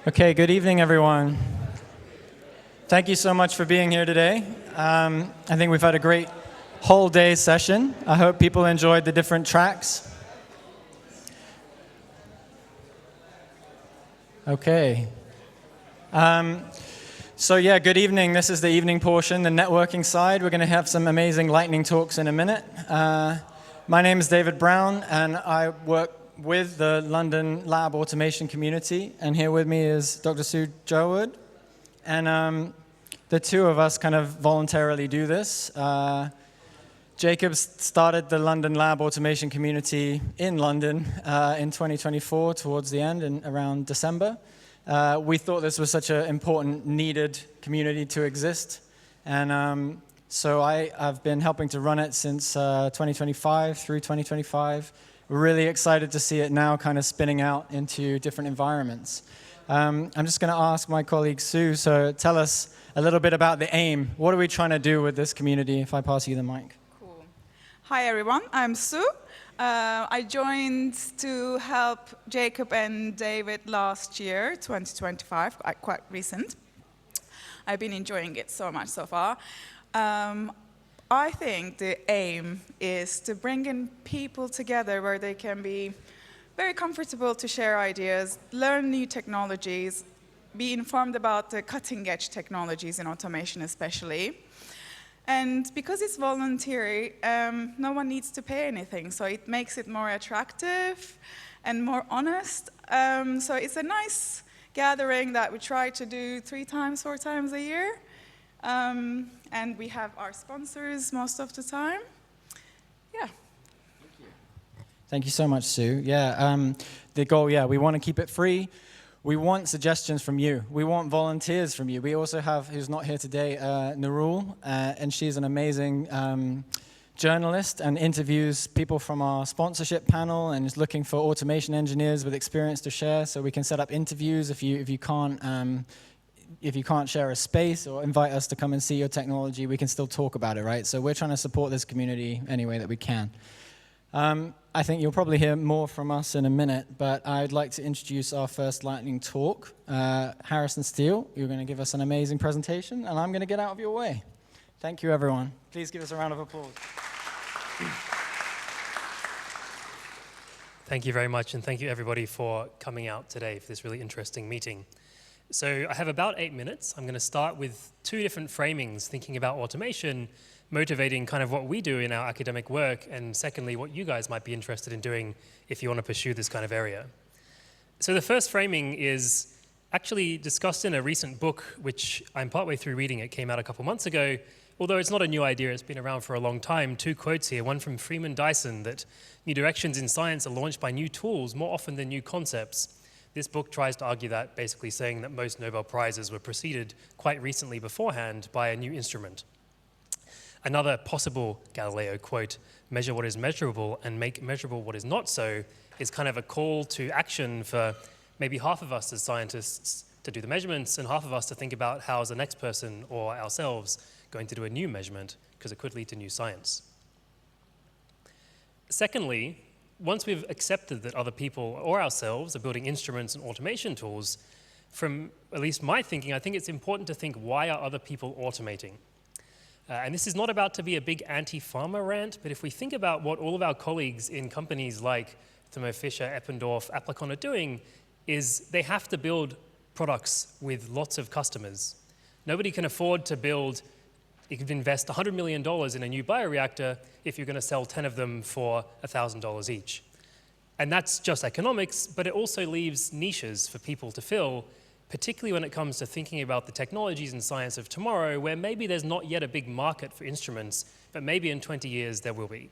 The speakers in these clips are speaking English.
Okay, good evening, everyone. Thank you so much for being here today. I think we've had a great whole day session. I hope people enjoyed the different tracks. Okay. So yeah, good evening. This is the evening portion, the networking side. We're going to have some amazing lightning talks in a minute. My name is David Brown, and I work with the London lab automation community. And here with me is Dr. Sue Jowood. And the two of us kind of voluntarily do this. Jacob started the London lab automation community in London in 2024, towards the end, and around December. We thought this was such an important, needed community to exist. And so I've been helping to run it since 2025 through 2025. We're really excited to see it now kind of spinning out into different environments. I'm just going to ask my colleague Sue, so tell us a little bit about the aim. What are we trying to do with this community, if I pass you the mic? Cool. Hi, everyone. I'm Sue. I joined to help Jacob and David last year, 2025, quite recent. I've been enjoying it so much so far. I think the aim is to bring in people together where they can be very comfortable to share ideas, learn new technologies, be informed about the cutting-edge technologies in automation especially. And because it's voluntary, no one needs to pay anything, so it makes it more attractive and more honest. So it's a nice gathering that we try to do 3 times, 4 times a year. And we have our sponsors most of the time. Yeah. Thank you so much, Sue. Yeah, the goal, we want to keep it free. We want suggestions from you. We want volunteers from you. We also have, who's not here today, Narul, and she's an amazing journalist and interviews people from our sponsorship panel and is looking for automation engineers with experience to share, so we can set up interviews if you can't share a space or invite us to come and see your technology, we can still talk about it, right? So we're trying to support this community any way that we can. I think you'll probably hear more from us in a minute, but I'd like to introduce our first lightning talk. Harrison Steele, you're going to give us an amazing presentation, and I'm going to get out of your way. Thank you, everyone. Please give us a round of applause. Thank you very much, and thank you, everybody, for coming out today for this really interesting meeting. So I have about 8 minutes. I'm going to start with 2 different framings, thinking about automation, motivating kind of what we do in our academic work, and secondly, what you guys might be interested in doing if you want to pursue this kind of area. So the first framing is actually discussed in a recent book, which I'm partway through reading. It came out a couple months ago. Although it's not a new idea, it's been around for a long time. 2 quotes here, one from Freeman Dyson, that new directions in science are launched by new tools more often than new concepts. This book tries to argue that, basically saying that most Nobel Prizes were preceded quite recently beforehand by a new instrument. Another possible Galileo quote, measure what is measurable and make measurable what is not so, is kind of a call to action for maybe half of us as scientists to do the measurements and half of us to think about how is the next person or ourselves going to do a new measurement, because it could lead to new science. Secondly, once we've accepted that other people or ourselves are building instruments and automation tools, from at least my thinking, I think it's important to think, why are other people automating? And this is not about to be a big anti-pharma rant, but if we think about what all of our colleagues in companies like Thermo Fisher, Eppendorf, Applikon are doing, is they have to build products with lots of customers. Nobody can afford to build, you could invest $100 million in a new bioreactor if you're going to sell 10 of them for $1,000 each. And that's just economics, but it also leaves niches for people to fill, particularly when it comes to thinking about the technologies and science of tomorrow, where maybe there's not yet a big market for instruments, but maybe in 20 years there will be.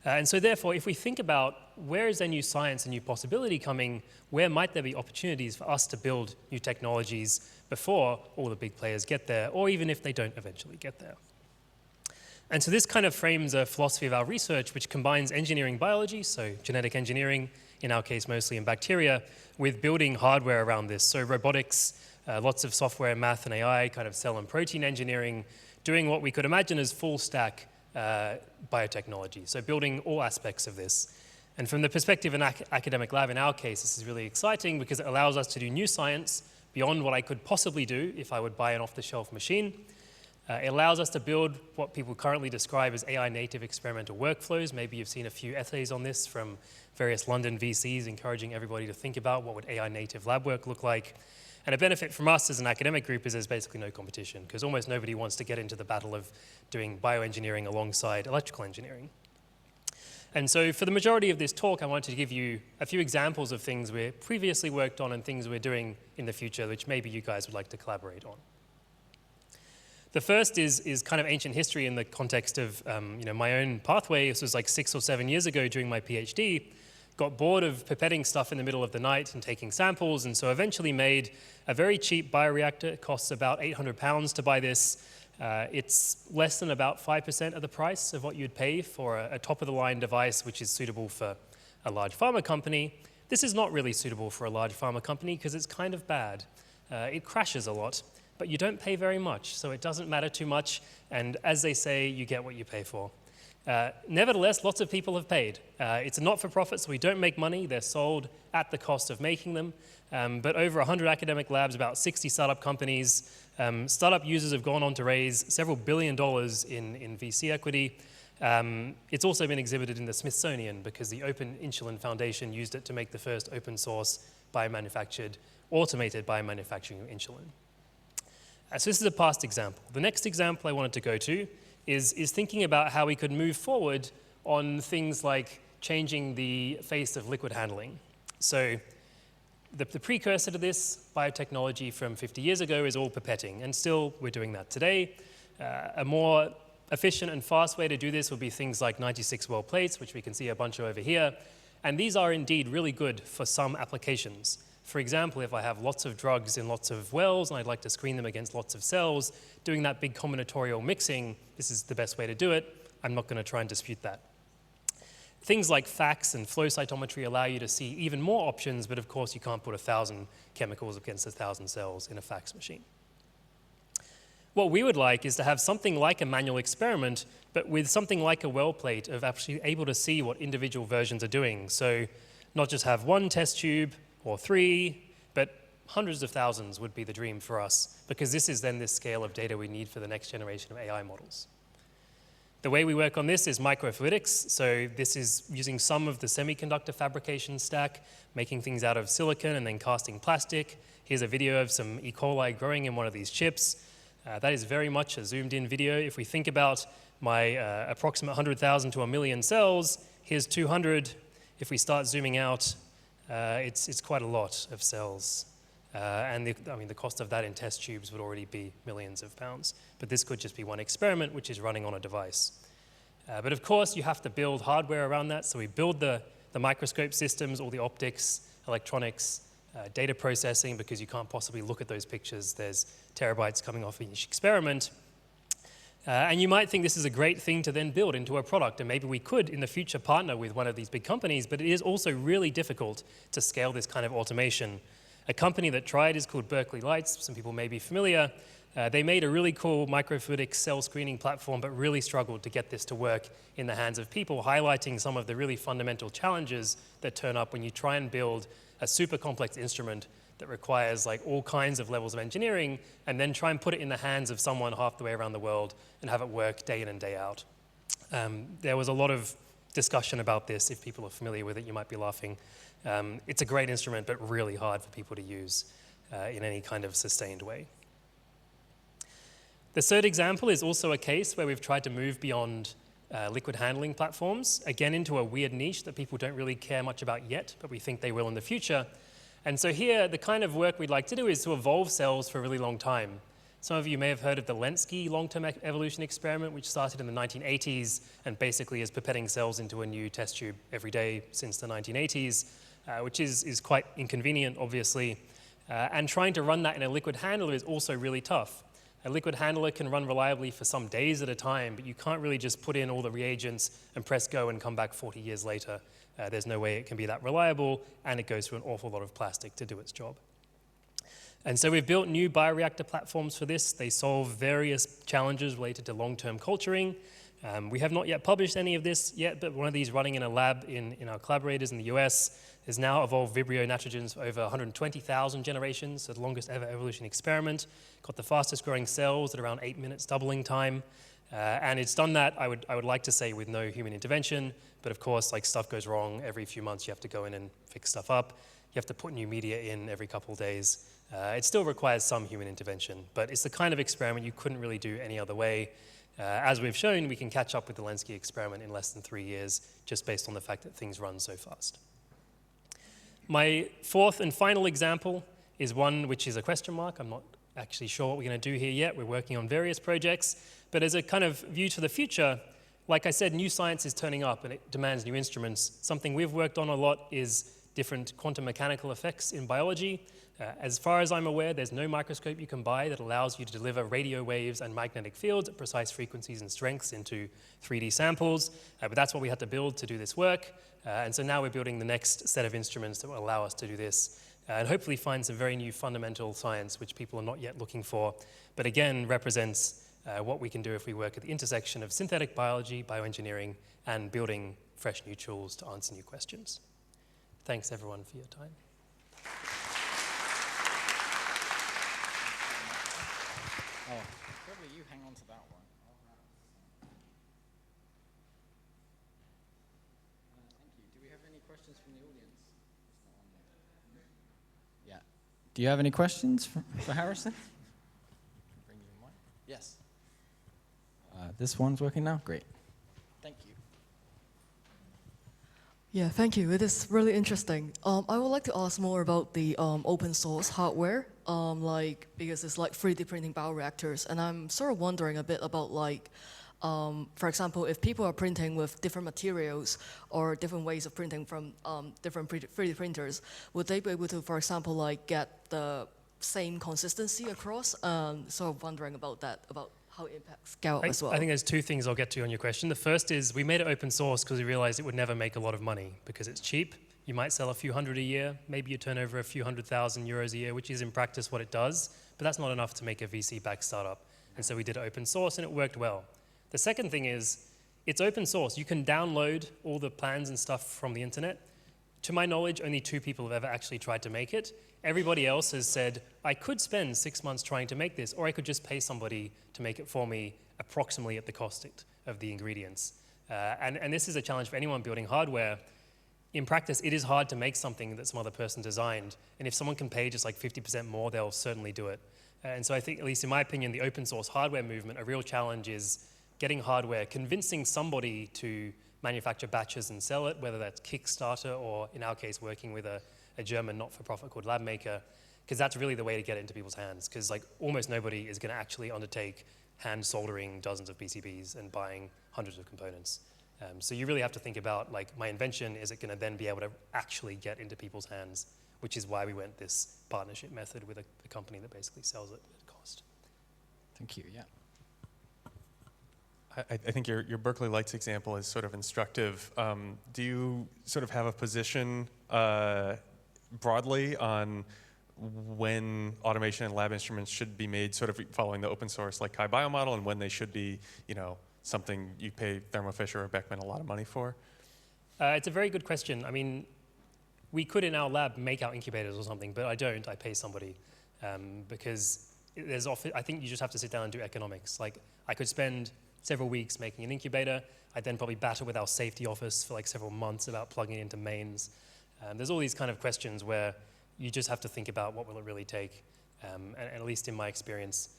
And so therefore, if we think about where is there new science and new possibility coming, where might there be opportunities for us to build new technologies before all the big players get there, or even if they don't eventually get there. And so this kind of frames a philosophy of our research which combines engineering biology, so genetic engineering, in our case mostly in bacteria, with building hardware around this. So robotics, lots of software, math and AI, kind of cell and protein engineering, doing what we could imagine as full stack biotechnology. So building all aspects of this. And from the perspective of an academic lab, in our case, this is really exciting because it allows us to do new science beyond what I could possibly do if I would buy an off-the-shelf machine. It allows us to build what people currently describe as AI-native experimental workflows. Maybe you've seen a few essays on this from various London VCs encouraging everybody to think about what would AI-native lab work look like. And a benefit from us as an academic group is there's basically no competition, because almost nobody wants to get into the battle of doing bioengineering alongside electrical engineering. And so for the majority of this talk, I wanted to give you a few examples of things we previously worked on and things we're doing in the future, which maybe you guys would like to collaborate on. The first is kind of ancient history in the context of my own pathway. This was like 6 or 7 years ago during my PhD. Got bored of pipetting stuff in the middle of the night and taking samples, and so eventually made a very cheap bioreactor. It costs about £800 to buy this. It's less than about 5% of the price of what you'd pay for a top-of-the-line device which is suitable for a large pharma company. This is not really suitable for a large pharma company because it's kind of bad. It crashes a lot, but you don't pay very much, so it doesn't matter too much, and as they say, you get what you pay for. Nevertheless, lots of people have paid. It's a not-for-profit, so we don't make money. They're sold at the cost of making them. But over 100 academic labs, about 60 startup companies. Startup users have gone on to raise several $1 billion in VC equity. It's also been exhibited in the Smithsonian because the Open Insulin Foundation used it to make the first open-source biomanufactured, automated biomanufacturing of insulin. So this is a past example. The next example I wanted to go to is thinking about how we could move forward on things like changing the face of liquid handling. So the precursor to this, biotechnology from 50 years ago, is all pipetting, and still we're doing that today. A more efficient and fast way to do this would be things like 96-well plates, which we can see a bunch of over here. And these are indeed really good for some applications. For example, if I have lots of drugs in lots of wells and I'd like to screen them against lots of cells, doing that big combinatorial mixing, this is the best way to do it. I'm not going to try and dispute that. Things like FACS and flow cytometry allow you to see even more options, but of course you can't put 1,000 chemicals against 1,000 cells in a FACS machine. What we would like is to have something like a manual experiment, but with something like a well plate of actually able to see what individual versions are doing. So not just have one test tube or 3, but hundreds of thousands would be the dream for us, because this is then this scale of data we need for the next generation of AI models. The way we work on this is microfluidics. So this is using some of the semiconductor fabrication stack, making things out of silicon and then casting plastic. Here's a video of some E. coli growing in one of these chips. That is very much a zoomed in video. If we think about my approximate 100,000 to 1 million cells, here's 200. If we start zooming out, it's quite a lot of cells. And the cost of that in test tubes would already be millions of pounds. But this could just be one experiment which is running on a device. But of course, you have to build hardware around that. So we build the microscope systems, all the optics, electronics, data processing, because you can't possibly look at those pictures. There's terabytes coming off each experiment. And you might think this is a great thing to then build into a product, and maybe we could in the future partner with one of these big companies, but it is also really difficult to scale this kind of automation. A company that tried is called Berkeley Lights. Some people may be familiar. They made a really cool microfluidic cell screening platform, but really struggled to get this to work in the hands of people, highlighting some of the really fundamental challenges that turn up when you try and build a super complex instrument that requires like all kinds of levels of engineering, and then try and put it in the hands of someone half the way around the world and have it work day in and day out. There was a lot of discussion about this. If people are familiar with it, you might be laughing. It's a great instrument, but really hard for people to use in any kind of sustained way. The third example is also a case where we've tried to move beyond liquid handling platforms, again into a weird niche that people don't really care much about yet, but we think they will in the future. And so here, the kind of work we'd like to do is to evolve cells for a really long time. Some of you may have heard of the Lenski long-term evolution experiment, which started in the 1980s and basically is pipetting cells into a new test tube every day since the 1980s, which is quite inconvenient, obviously. And trying to run that in a liquid handler is also really tough. A liquid handler can run reliably for some days at a time, but you can't really just put in all the reagents and press go and come back 40 years later. There's no way it can be that reliable, and it goes through an awful lot of plastic to do its job. And so we've built new bioreactor platforms for this. They solve various challenges related to long-term culturing. We have not yet published any of this yet, but one of these running in a lab in our collaborators in the US has now evolved Vibrio nitrogens for over 120,000 generations, so the longest ever evolution experiment. Got the fastest growing cells at around 8 minutes doubling time. And it's done that, I would like to say, with no human intervention, but of course, like, stuff goes wrong. Every few months you have to go in and fix stuff up. You have to put new media in every couple of days. It still requires some human intervention, but it's the kind of experiment you couldn't really do any other way. As we've shown, we can catch up with the Lenski experiment in less than 3 years, just based on the fact that things run so fast. My fourth and final example is one which is a question mark. I'm not actually sure what we're going to do here yet. We're working on various projects, but as a kind of view to the future, like I said, new science is turning up and it demands new instruments. Something we've worked on a lot is different quantum mechanical effects in biology. As far as I'm aware, there's no microscope you can buy that allows you to deliver radio waves and magnetic fields at precise frequencies and strengths into 3D samples, but that's what we had to build to do this work. And so now we're building the next set of instruments that will allow us to do this, and hopefully find some very new fundamental science which people are not yet looking for, but again represents what we can do if we work at the intersection of synthetic biology, bioengineering, and building fresh new tools to answer new questions. Thanks everyone for your time. Oh, probably you hang on to that one. Thank you. Do we have any questions from the audience? Yeah. Do you have any questions for Harrison? Bring you a mic. Yes. This one's working now? Great. Thank you. Yeah, thank you. It is really interesting. I would like to ask more about the open source hardware, because it's like 3D printing bioreactors, and I'm sort of wondering a bit about, like, for example, if people are printing with different materials or different ways of printing from different 3D printers, would they be able to, for example, like, get the same consistency across? Sort of wondering about that, about how it impacts scale as well. I think there's two things I'll get to on your question. The first is we made it open source because we realized it would never make a lot of money because it's cheap. You might sell a few hundred a year, maybe you turn over a few €100,000 a year, which is in practice what it does, but that's not enough to make a VC-backed startup. And so we did it open source and it worked well. The second thing is it's open source. You can download all the plans and stuff from the internet. To my knowledge, only 2 people have ever actually tried to make it. Everybody else has said, I could spend 6 months trying to make this, or I could just pay somebody to make it for me approximately at the cost of the ingredients. And this is a challenge for anyone building hardware. In practice, it is hard to make something that some other person designed. And if someone can pay just like 50% more, they'll certainly do it. And so I think, at least in my opinion, the open source hardware movement, a real challenge is getting hardware, convincing somebody to manufacture batches and sell it, whether that's Kickstarter or, in our case, working with a German not-for-profit called LabMaker, because that's really the way to get it into people's hands, because like almost nobody is going to actually undertake hand soldering dozens of PCBs and buying hundreds of components. So you really have to think about, like, my invention, is it going to then be able to actually get into people's hands, which is why we went this partnership method with a company that basically sells it at cost. Thank you, yeah. I think your Berkeley Lights example is sort of instructive. Do you sort of have a position broadly on when automation and lab instruments should be made sort of following the open source like Kai Bio model, and when they should be, you know, something you pay Thermo Fisher or Beckman a lot of money for? It's a very good question. I mean, we could in our lab make our incubators or something, but I don't. I pay somebody because there's often, I think you just have to sit down and do economics. Like, I could spend several weeks making an incubator. I'd then probably battle with our safety office for like several months about plugging it into mains. There's all these kind of questions where you just have to think about what will it really take. And at least in my experience,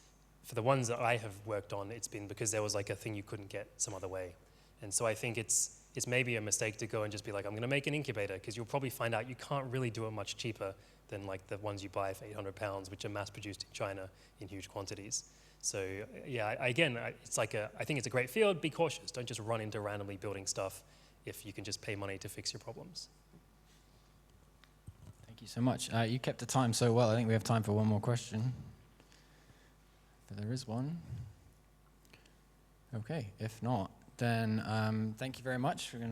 for the ones that I have worked on, it's been because there was like a thing you couldn't get some other way. And so I think it's maybe a mistake to go and just be like, I'm going to make an incubator, because you'll probably find out you can't really do it much cheaper than like the ones you buy for 800 pounds, which are mass produced in China in huge quantities. So yeah, again, it's like I think it's a great field. Be cautious. Don't just run into randomly building stuff if you can just pay money to fix your problems. Thank you so much. You kept the time so well. I think we have time for one more question. If there is one. Okay, if not, then thank you very much. We're going to